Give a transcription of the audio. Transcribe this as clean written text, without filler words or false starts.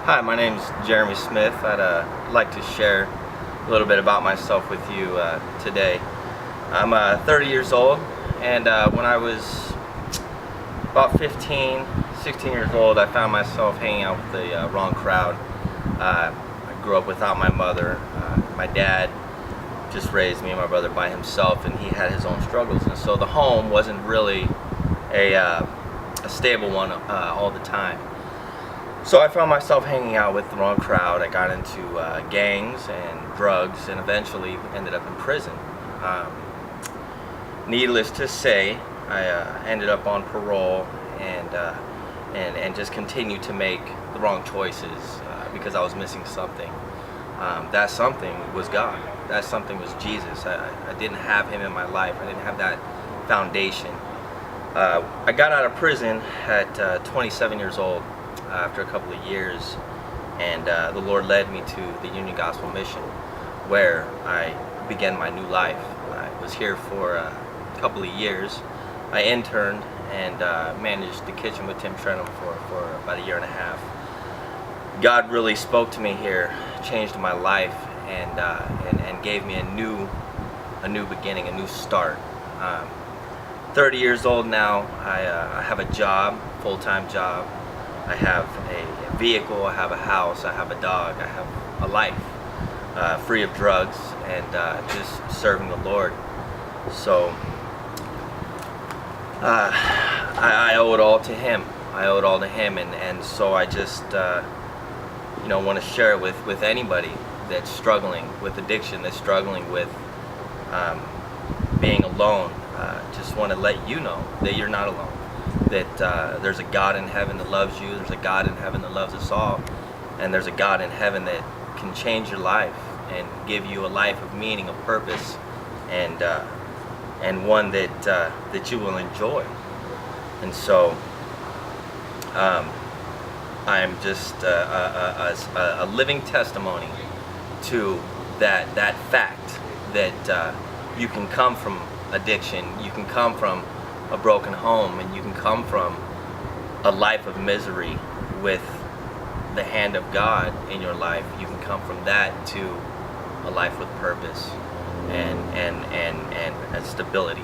Hi, my name's Jeremy Smith. I'd like to share a little bit about myself with you today. I'm 30 years old, and when I was about 15, 16 years old, I found myself hanging out with the wrong crowd. I grew up without my mother. My dad just raised me and my brother by himself, and he had his own struggles, and so the home wasn't really a stable one all the time. So I found myself hanging out with the wrong crowd. I got into gangs and drugs, and eventually ended up in prison. Needless to say, I ended up on parole and just continued to make the wrong choices because I was missing something. That something was God. That something was Jesus. I didn't have Him in my life. I didn't have that foundation. I got out of prison at 27 years old. After a couple of years, and the Lord led me to the Union Gospel Mission, where I began my new life. I was here for a couple of years. I interned and managed the kitchen with Tim Trenum for about a year and a half. God really spoke to me here, changed my life, and gave me a new beginning, a new start. 30 years old now. I have a job, full-time job. I have a vehicle, I have a house, I have a dog, I have a life free of drugs and just serving the Lord. So I owe it all to Him. I owe it all to Him, and so I just want to share it with anybody that's struggling with addiction, that's struggling with being alone. Just want to let you know that you're not alone. That there's a God in heaven that loves you, there's a God in heaven that loves us all, and there's a God in heaven that can change your life and give you a life of meaning, of purpose, and one that you will enjoy. And so I'm just a living testimony to that fact that you can come from addiction, you can come from a broken home, and you can come from a life of misery with the hand of God in your life. You can come from that to a life with purpose and stability.